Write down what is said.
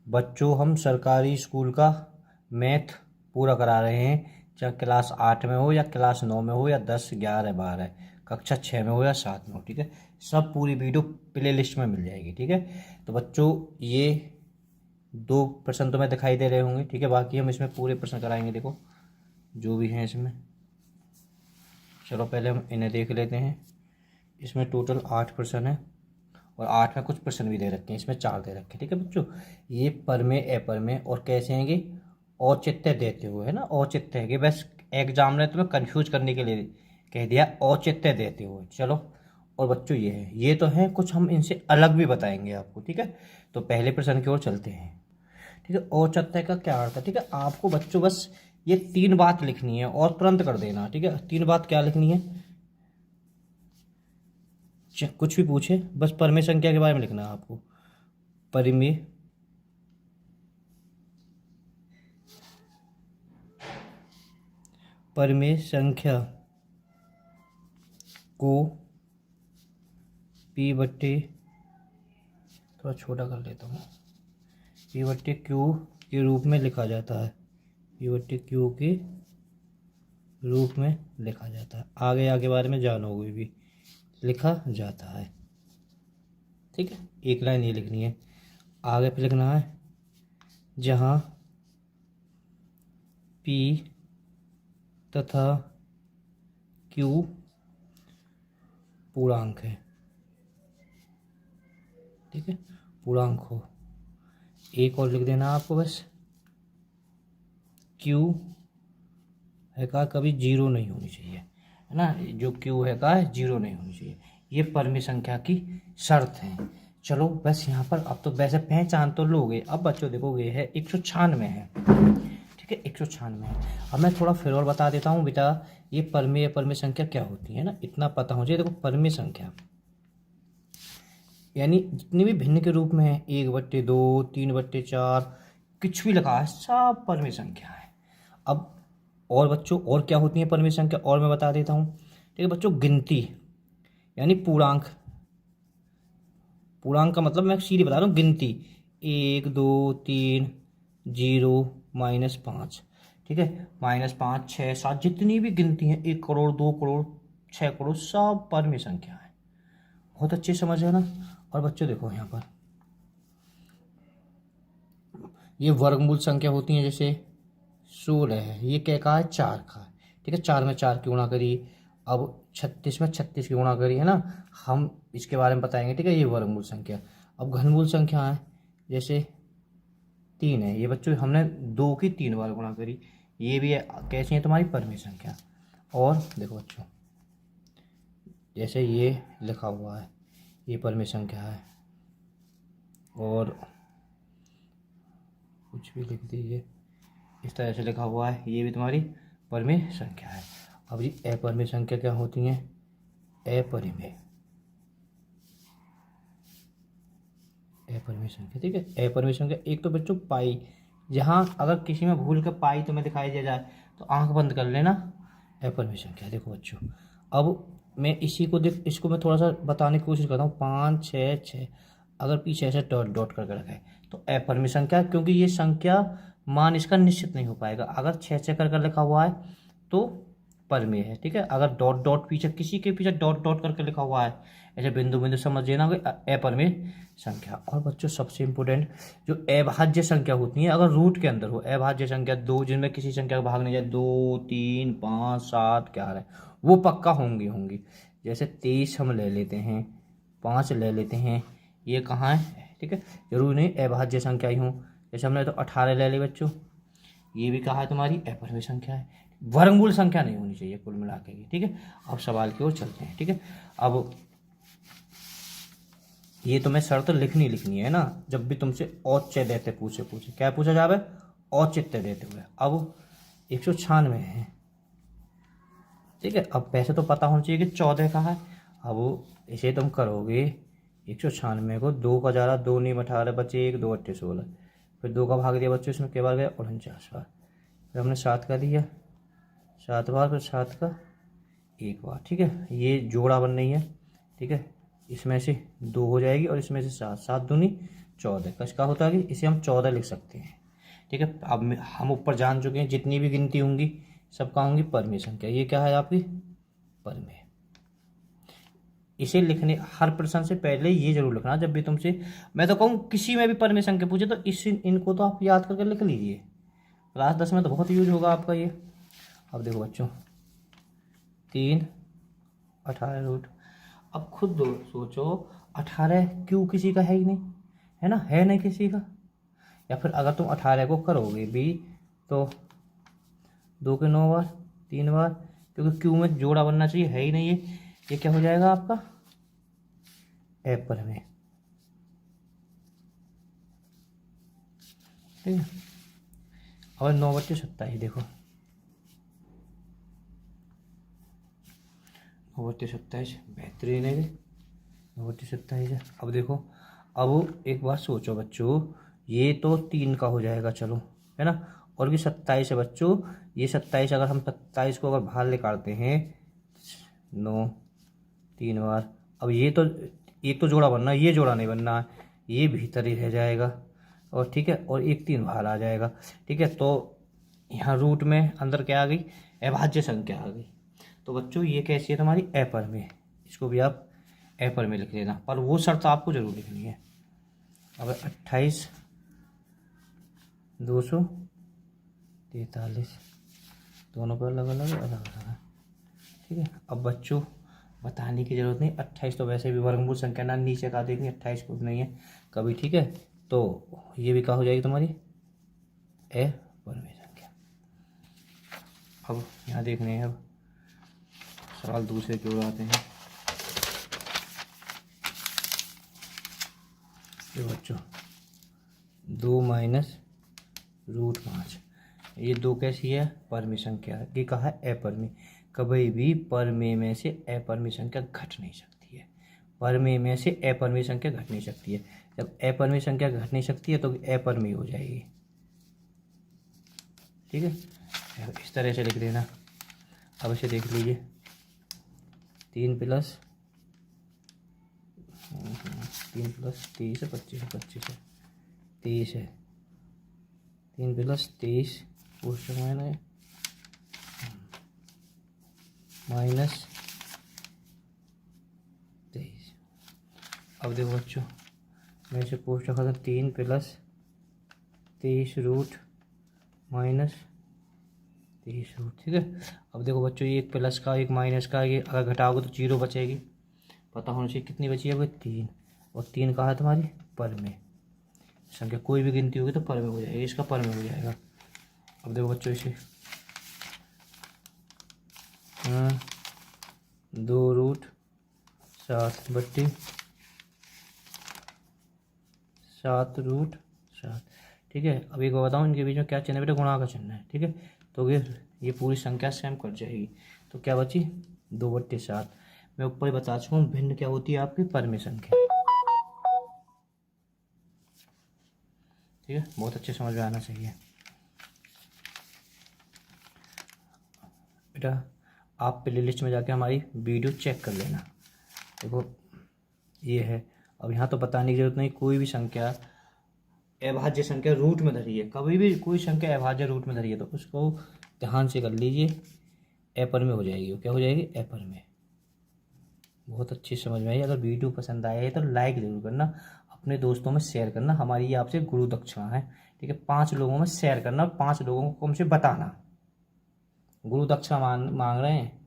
बच्चों हम सरकारी स्कूल का मैथ पूरा करा रहे हैं, चाहे क्लास 8 में हो या क्लास 9 में हो या 10, 11, 12, कक्षा 6 में हो या 7 में हो। ठीक है, सब पूरी वीडियो प्ले लिस्ट में मिल जाएगी। ठीक है, तो बच्चों ये 2 प्रश्न तो मैं दिखाई दे रहे होंगे। ठीक है, बाकी हम इसमें पूरे प्रश्न कराएंगे, देखो जो भी हैं इसमें। चलो पहले हम इन्हें देख लेते हैं। इसमें टोटल 8 प्रश्न है और 8 में कुछ प्रश्न भी दे रखे हैं, इसमें 4 दे रखे हैं। ठीक है बच्चों, ये पर में, ए पर में और कैसे हैं कि औचित्य देते हुए, है ना। औचित्य है कि बस एग्जाम ने तुम्हें कंफ्यूज करने के लिए कह दिया औचित्य देते हुए। चलो, और बच्चों ये है, ये तो है कुछ, हम इनसे अलग भी बताएंगे आपको। ठीक है, तो पहले प्रश्न की ओर चलते हैं। ठीक है, औचित्य का क्या अर्थ है? ठीक है, आपको बच्चों बस ये 3 बात लिखनी है और तुरंत कर देना। ठीक है, 3 बात क्या लिखनी है? कुछ भी पूछे, बस परमेय संख्या के बारे में लिखना है आपको। परिमेय परिमेय संख्या को P बट्टे, थोड़ा छोटा कर लेता हूँ, P बट्टे Q के रूप में लिखा जाता है। P बट्टे Q के रूप में लिखा जाता है। आगे आगे बारे में जानोगे भी, लिखा जाता है। ठीक है, एक लाइन ये लिखनी है। आगे पे लिखना है जहाँ P तथा Q पूर्णांक है। ठीक है, पूर्णांक हो। एक और लिख देना आपको बस, Q है का कभी 0 नहीं होनी चाहिए, है ना। जो Q है का 0 नहीं होनी चाहिए। ये परमेय संख्या की शर्त है। चलो बस यहाँ पर अब तो वैसे पहचान तो लोगे। अब बच्चों देखोगे है 196 है। ठीक है, 196 है। अब मैं थोड़ा फिर और बता देता हूँ बेटा, ये परमेय संख्या क्या होती है ना, इतना पता हो जाए। देखो परमेय संख्या यानी जितनी भी भिन्न के रूप में है, 1/2, 3/4, कुछ भी लगा है, सब परमेय संख्या है। अब और बच्चों और क्या होती है परमेय संख्या, और मैं बता देता हूँ। ठीक है बच्चों, गिनती यानी पूर्णांक। पूर्णांक का मतलब मैं सीधे बता रहा हूँ, गिनती 1, 2, 3, 0, -5। ठीक है, -5, 6, 7, जितनी भी गिनती हैं, 1 करोड़, 2 करोड़, 6 करोड़, सब परमेय संख्या है। बहुत अच्छी समझ है ना। और बच्चों देखो यहाँ पर ये वर्गमूल संख्या होती है, जैसे 16 है, ये क्या का है? 4 का है। ठीक है, 4 में 4 की गुणा करी। अब 36 में 36 की गुणा करी, है ना। हम इसके बारे में बताएंगे। ठीक है, ये वर्गमूल संख्या। अब घनमूल संख्या है, जैसे 3 है, ये बच्चों हमने 2 की 3 बार गुणा करी। ये भी है, कैसी है तुम्हारी परमेय संख्या। और देखो बच्चों, जैसे ये लिखा हुआ है, ये परमेय संख्या है। और कुछ भी लिख दीजिए, इस तरह से लिखा हुआ है, ये भी तुम्हारी परमेय संख्या है। अब ये अपरिमेय संख्या क्या होती हैं? अपरिमेय संख्या। ठीक है, अपरिमेय संख्या एक तो बच्चों पाई, जहाँ अगर किसी में भूल कर पाई तुम्हें दिखाई दिया जाए तो आंख बंद कर लेना, अपरिमेय संख्या। देखो बच्चों, अब मैं इसी को इसको मैं थोड़ा सा बताने की कोशिश करता हूँ। 5, 6, 6, अगर पीछे ऐसे डॉट डॉट करके रखा है तो अपरिमेय संख्या, क्योंकि ये संख्या मान इसका निश्चित नहीं हो पाएगा। अगर 6 6 करके लिखा हुआ है तो परमेय है। ठीक है, अगर डॉट डॉट पीछे, किसी के पीछे डॉट डॉट करके लिखा हुआ है, ऐसे बिंदु बिंदु समझ लेना, अपरमेय संख्या। और बच्चों सबसे इंपॉर्टेंट, जो अभाज्य संख्या होती है, अगर रूट के अंदर हो, अभाज्य संख्या 2, जिनमें किसी संख्या का भाग नहीं जाए, 2, 3, 5, 7, 11, वो पक्का होंगी। जैसे 23 हम ले लेते हैं, 5 ले लेते हैं, ये कहाँ है? ठीक है, जरूरी नहीं अभाज्य संख्या ही हो। जैसे हमने तो 18 ले ली बच्चों, ये भी कहा है तुम्हारी अपरिमेय संख्या है। वर्गमूल संख्या नहीं होनी चाहिए कुल मिला के। ठीक है, अब सवाल की ओर चलते हैं। ठीक है, अब ये तुम्हें शर्त लिखनी है ना, जब भी तुमसे औचित्य देते पूछे क्या पूछा जावे? औचित्य देते हुए। अब 196 है। ठीक है, अब वैसे तो पता होना चाहिए कि 14 का है। अब इसे तुम करोगे 196 को, 2 का जा रहा, 2 नहीं 18 बचे, 1 2 8 16, फिर 2 का भाग दिया बच्चों, इसमें क्या बार गया? 49 बार। फिर हमने 7 का दिया 7 बार, फिर 7 का 1 बार। ठीक है, ये जोड़ा बन रही है। ठीक है, इसमें से 2 हो जाएगी और इसमें से 7, 7 दूनी 14 का होता है, इसे हम 14 लिख सकते हैं। ठीक है, अब हम ऊपर जान चुके हैं जितनी भी गिनती होंगी सबका होंगी परमेय संख्या। ये क्या है आपकी परमेय। इसे लिखने हर प्रश्न से पहले ये जरूर लिखना, जब भी तुमसे मैं तो कहूँ किसी में भी परमेय संख्या पूछे तो इनको तो आप याद करके लिख लीजिए, क्लास 10 में तो बहुत यूज होगा आपका ये। अब देखो बच्चों 3 18 रूट। अब खुद सोचो 18 क्यों किसी का है ही नहीं, है ना, है नहीं किसी का। या फिर अगर तुम 18 को करोगे भी तो 2 के 9 बार 3 बार, क्योंकि क्यू में जोड़ा बनना चाहिए, है ही नहीं ये क्या हो जाएगा आपका एप्पल में। ठीक है, और 9/27 देखो 9/27 बेहतरीन है 9/27 है। अब देखो, अब एक बात सोचो बच्चों, ये तो 3 का हो जाएगा चलो, है ना, और भी 27 है बच्चों। ये 27 अगर हम 27 को अगर बाहर निकालते हैं 9 3 बार, अब ये तो एक तो जोड़ा बनना है, ये जोड़ा नहीं बनना है, ये भीतर ही रह जाएगा। और ठीक है, और एक 3 बाहर आ जाएगा। ठीक है, तो यहाँ रूट में अंदर क्या आ गई अभाज्य संख्या आ गई। तो बच्चों ये कैसी है तुम्हारी अपरिमेय, इसको भी आप अपरिमेय लिख लेना, पर वो शर्त आपको जरूर लिखनी है। अब 28 243 दोनों पर अलग अलग है। ठीक है, अब बच्चों बताने की जरूरत नहीं, 28 तो वैसे भी वर्गमूल संख्या ना, नीचे का देखेंगे 28 कुछ नहीं है कभी। ठीक है, तो ये भी क्या हो जाएगी तुम्हारी अपरिमेय संख्या। अब यहाँ देखने हैं, अब सवाल दूसरे की ओर आते हैं। ये बच्चों 2 माइनस रूट 5, ये 2 कैसी है परमेय संख्या है, ये कहा है अपरिमेय। कभी भी परमेय में से अपरिमेय संख्या घट नहीं सकती है, परमेय में से अपरिमेय संख्या घट नहीं सकती है। जब अपरिमेय संख्या घट नहीं सकती है तो अपरिमेय हो जाएगी। ठीक है, इस तरह से लिख देना। अब इसे देख लीजिए 3 प्लस 30 है, 25 है 30 है, 3 प्लस 30 पोस्टर माइनस -23। अब देखो बच्चों मैं इसे पोस्ट रखा था 3 प्लस 23 रूट -23 रूट। ठीक है, अब देखो बच्चों ये एक प्लस का एक माइनस का, ये अगर घटाओगे तो 0 बचेगी, पता होना चाहिए कितनी बची है वो 3, और 3 कहा है तुम्हारी परमेय संख्या, कोई भी गिनती होगी तो परमेय हो जाएगी, इसका परमेय हो जाएगा। अब देखो बच्चों इसे 2 रूट 7 रूट 7। ठीक है, अब एक बताऊँ इनके बीच में क्या चिन्ह है बेटा, गुणा का चिन्ह है। ठीक है, तो ये पूरी संख्या सेम कट जाएगी, तो क्या बची 2/7। मैं ऊपर ही बता चुका हूँ भिन्न क्या होती है आपकी परमेय संख्या। ठीक है, बहुत अच्छे समझ में आना चाहिए बेटा। आप प्ले लिस्ट में जाके हमारी वीडियो चेक कर लेना। देखो ये है, अब यहाँ तो बताने की जरूरत नहीं, कोई भी संख्या अभाज्य संख्या रूट में धरी है, कभी भी कोई संख्या अभाज्य रूट में धरी है तो उसको ध्यान से कर लीजिए, अपरिमेय हो जाएगी। वो क्या हो जाएगी अपरिमेय। बहुत अच्छी समझ में आई। अगर वीडियो पसंद आया है तो लाइक जरूर करना, अपने दोस्तों में शेयर करना, हमारी ये आपसे गुरु दक्षिणा है। ठीक है, 5 लोगों में शेयर करना, 5 लोगों को हमसे बताना, गुरु दक्षिणा मांग रहे हैं।